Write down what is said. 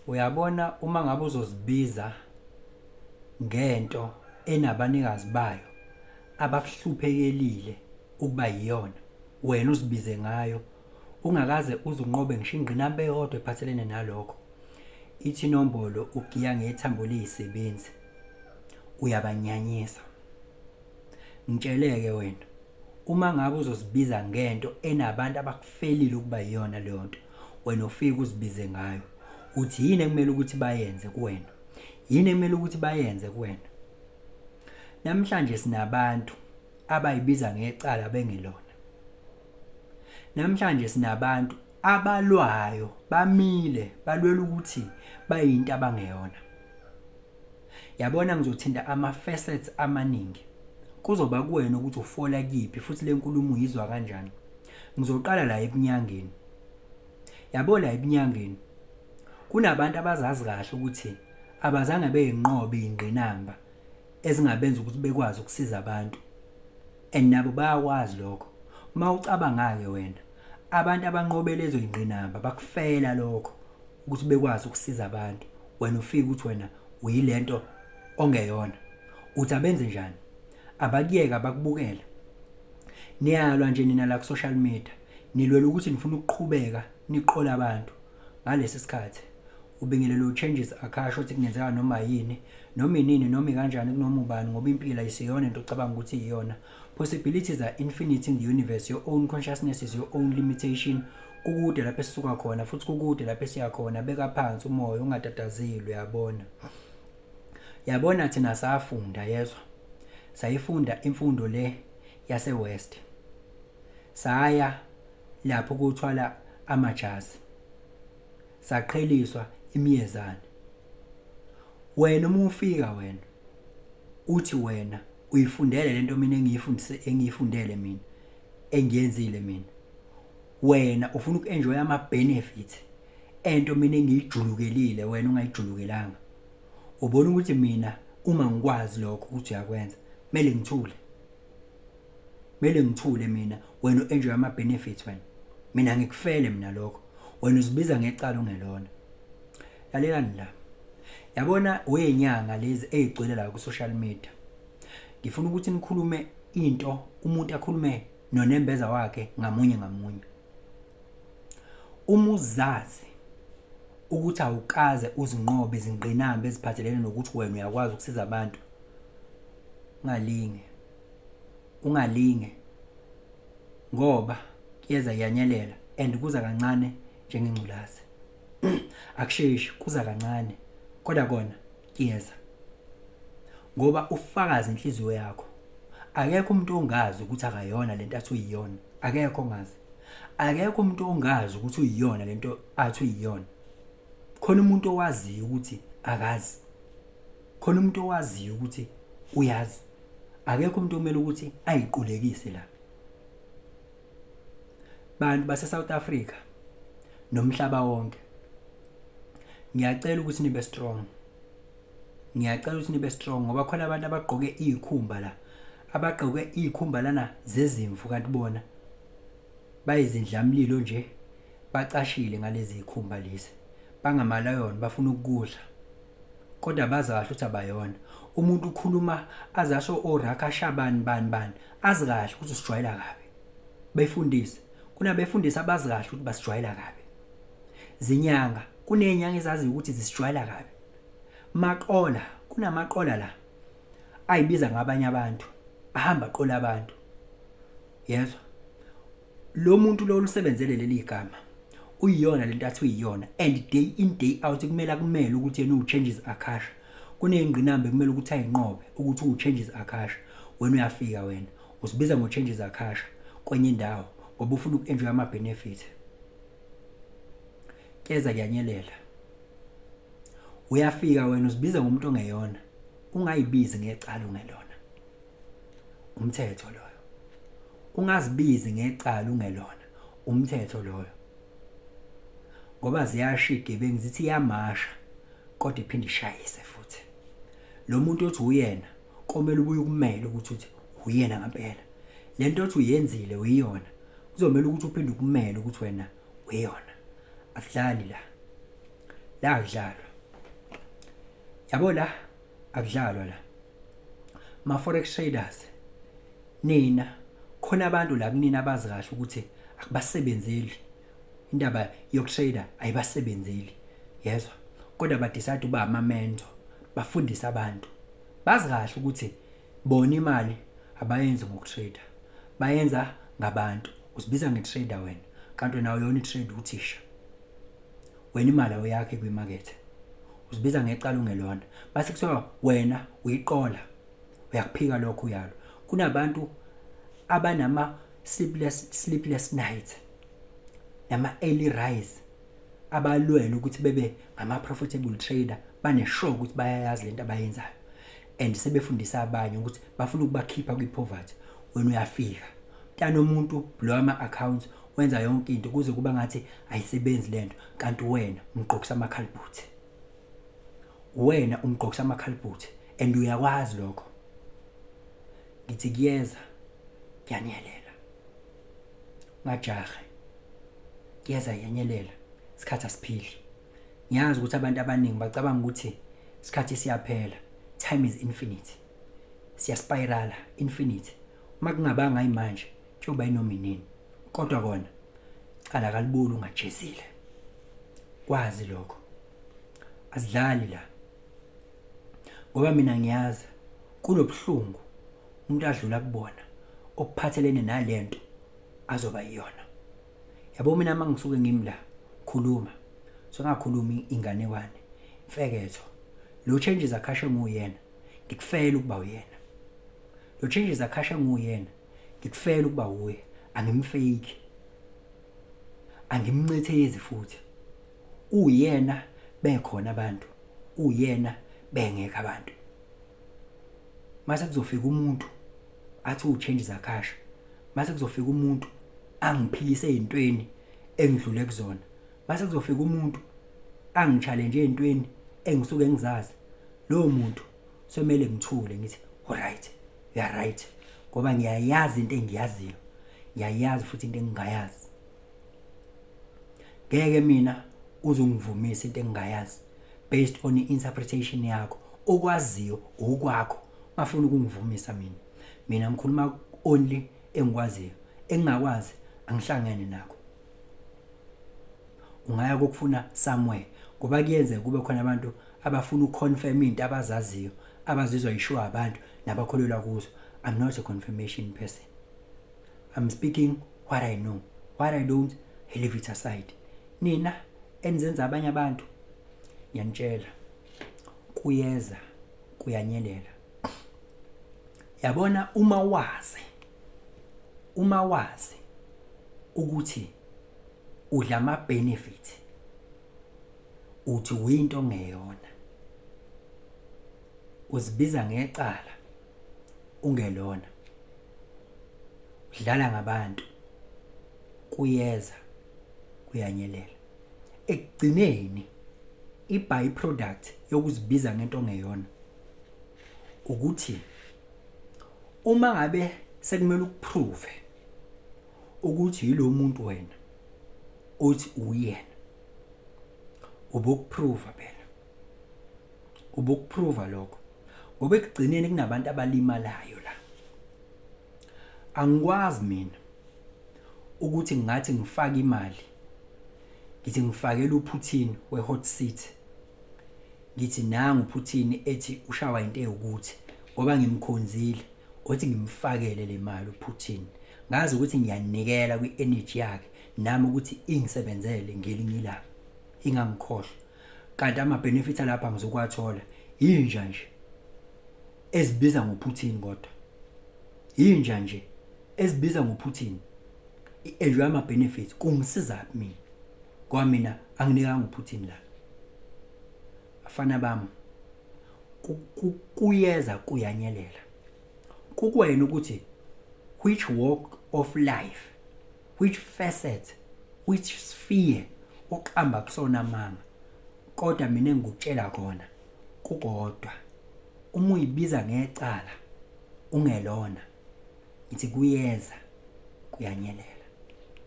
Uyabona uma ngabe uzozibiza ngento enabanikazi bayo abakuhluphekelile ukuba yiyona wena uzibize ngayo ungakaze uzunqobe ngisho ingqinamba eyodwa ephathelene nalokho, ithi inombolo ugiya ngethambo liyisebenzi uyabanyanyisa. Ngitsheleke wena uma ngabe uzozibiza ngento enabantu abakufelile ukuba yiyona leyo nto wena ufike uzibize ngayo, uthi yini ekumele ukuthi bayenze kuwena, yini ekumele ukuthi bayenze kuwena. Namhlanje sinabantu abayibiza ngecala bengelona. Namhlanje sinabantu abalwayo bamile balwela ukuthi bayinto abangeyona. Yabona ngizothinta ama-facets amaningi. Kuzoba kuwena ukuthi ufola kiphi futhi le nkulumo uyizwa kanjani. Ngizoqala la ebunyangeni. Yabo la ebunyangeni kunabantu abazazi kahle ukuthi abazange beyinqobe ingqinamba ezingabenza ukuthi bekwazi ukusiza abantu. And nabo bayakwazi lokho. Mawucabanga ke wena abantu abanqobe lezo ingqinamba bakufela lokho ukuthi bekwazi ukusiza abantu. Wena ufika uthi wena uyilento ongeyona. Uthi abenze njani? Abakuyeka bakubukela. Niyalwa nje nina la ku social media. Nilwela ukuthi nifuna ukuqhubeka niqola abantu. Ngalesi sikhathi ubingelelo changes akasho ukuthi kungenzeka noma yini, noma inini noma kanjani kunoma ubani ngoba impilo ayisiyona into ocabanga ukuthi iyona. Possibilities are infinite in the universe. Your own consciousness is your own limitation. Kukude lapho esisuka khona futhi kukude lapho esiya khona. Beka phansi umoya ungatatazeli uyabona. Yabona thina safunda yezwa. Sayifunda imfundo le yase West. Saya lapho kuthwala amajazi. Saqheliswa imiyezana. Wena uma ufika wena uthi wena uyifundele lento mina engiyifundele mina engiyenzile mina. Wena ufuna ukuenjoy ama benefits ento mina engiyijulukelile wena ungayijulukelanga. Ubona ukuthi mina uma ngikwazi lokho ukuthi uyakwenza mele ngithule. Mele ngithule mina wena uenjoy ama benefits wena. Mina ngikufele mina lokho. Wena uzibiza ngecala ungelona. Lalelani la. Yabona wenyanga lezi ezigcwele la ku social media. Ngifuna ukuthi nikhulume into umuntu akhulume nonembeza wakhe ngamunye ngamunye. Uma uzazi ukuthi awukaze uzinqobe izingqinamba eziphathelene nokuthi wena uyakwazi ukusiza abantu, ungalinge ngoba kuyeza yanyelela and kuza kancane njengengculazi. Akusheshi kuza kancane kodwa kona kuyeza ngoba ufakaza inhliziyo yakho. Akekho umuntu ongazi ukuthi akayona lento athi uyiyona. Akekho ongazi. Akekho umuntu ongazi ukuthi uyiyona lento athi uyiyona. Khona umuntu owaziyo ukuthi akazi. Khona umuntu owaziyo ukuthi uyazi. Akekho umuntu omele ukuthi ayiqulekise la. Bantu base South Africa nomhlaba wonke. Ngiyacela ukuthi nibe strong. Ngiyacela ukuthi nibe strong ngoba khona abantu abagqoke izikhumba la. Abagqoke izikhumba lana zezimvu kanti bona bayizindlamlilo nje bacashile ngalezi zikhumba lezi. Bangamalayon bafuna ukudla. Kodwa bazahle ukuthi abayona. Umuntu ukhuluma azasho oRaka Shabani bani azi kahle ukuthi usijwayela kabi. Befundise. Kunabefundisa abazi kahle ukuthi basijwayela kabi. Zinyanga kunenyanga ezazi ukuthi zisijwayela kabi. Maqola kunamaqola la ayibiza ngabanye abantu ahamba qola abantu. Yezwa lo muntu lo lusebenzele leli gama uyiyona lento athi uyiyona and day in day out kumele ukuthi yena uchanges Akasha. Kunengqinamba kumele ukuthi ayinqobe ukuthi uchanges Akasha. Wena uyafika wena usibiza ngochanges Akasha kwenye indawo ngoba ufuna ukuenjoy ama benefits. Keza kuyanyelela. Uyafika wena usibiza ngomuntu ongeyona. Ungayibizi ngecala ungelona. Umthetho loyo. Ungazibizi ngecala ungelona. Umthetho loyo. Ngoba ziyashike bengizithi yamasha kodwa iphinde ishayise futhi. Lo muntu othi uyena komele ubuye kumele ukuthi uyena ngempela. Lento othi uyenzile uyiyona. Kuzomela ukuthi uphinde kumele ukuthi wena uyona. Asidlali la. la akudlalwa. Yabo la akudlalwa la. Ma forex traders nina khona abantu la kunina abazi kahle ukuthi akubasebenzeli indaba yokutrader ayibasebenzeli yezwa kodwa ba decide uba ama mentor bafundisa abantu bazi kahle ukuthi bona imali abayenzi ngokutrader bayenza ngabantu usibiza ngetrader wena kanti wena uyona itrade uthisha wena imali awuyakhe kwimarket usibiza ngecala ungelona base kuthiwa wena uyiqola uyakuphika lokho uyalo kunabantu abanama sleepless nights nama early rise abalwela ukuthi bebe ngama profitable trader baneshow ukuthi bayayazi lento abayenzayo and sebefundisa abanye ukuthi bafuna ukubakhipha kwipoverty wena uyafika tana umuntu blow ama accounts wenza yonke into kuze kuba ngathi ayisebenzi lento kanti wena umqoqisa amakhalibhuthi wena umqoqisa amakhalibhuthi and uyakwazi lokho ngithi kuyeza kuyanyelela ngajahe kuyeza yanyelela isikhathi asiphili ngiyazi ukuthi abantu abaningi bacabanga ukuthi isikhathi siyaphela time is infinite siyaspirala infinite makungabanga imanje njengoba inominini kodwa kona cala kalibulu ungajezile kwazi lokho asidlali la ngoba mina ngiyazi kunobuhlungu umuntu adlula kubona okuphathelene nalento azoba yiyona yabo mina mangisuke ngimla khuluma so ngakhuluma inganekwane mfeketho lo changes akhashe nguyena ngikufela ukuba uyena lo changes akhashe nguyena ngikufela ukuba uye angimfake angimncethezi futhi uyena bekhona abantu uyena bengeke abantu mase kuzofika umuntu athi uchanges akhasha mase kuzofika umuntu angiphilise ezintweni engidlule kuzona mase kuzofika umuntu angichallenge ezintweni engisuke ngizazi lo muntu somele ngithule ngithi alright you are right ngoba ngiyayazi into engiyaziyo ngiyayazi futhi into engingayazi ngeke mina uzongivumisa into engingayazi based on interpretation yakho okwaziyo okwakho ngafuna ukungivumisa mina ngikhuluma only engikwaziyo engingakwazi angihlangene nakho ungaya kokufuna somewhere ngoba kuyenze kube khona abantu abafuna ukuconfirm into abazaziyo abazizwa yisho abantu nabakholelwa kuzo. I'm not a confirmation person. I'm speaking what I know. What I don't, I leave it aside. Nina enzenza abanye abantu yanitshela kuyeza kuyanyelela. Yabona uma wazi ukuthi udla ama benefit uthi uyinto ngeyona uzibiza ngecala ungelona udlala ngabantu kuyeza kuyanyelela ekugcineni i-byproduct yokuzibiza ngento ngeyona ukuthi uma ngabe sekumele ukuprove ukuthi yilo muntu wena uthi uyena ubokuprova phela ubokuprova lokho ngoba ekugcineni kunabantu abalimalayo la angikwazi mina ukuthi ngathi ngifaka imali ngithi ngifakela uPutin we-hot seat ngithi nangu uPutin ethi ushawa into eyokuthi ngoba ngimkhonzile othi ngimfakele le mali uPutin ngazi ukuthi ngiyanikela kwi-energy yakhe nami ukuthi ingisebenzele ngelinye ilanga ingangikhohlwa kanti ama benefits lapha ngizokwathola yinja nje ezibiza ngoPutin kodwa yinja nje ezibiza ngoPutin enjoy ama benefits kungisiza mina ngoba mina anginikanga uPutin la afana bami kuyeza kuyanyelela kukwena ukuthi which walk of life which facet which sphere oqamba kusona mama kodwa mina ngikutshela kona kukodwa uma uyibiza ngecala ungelona ngithi kuyeza kuyanyelela.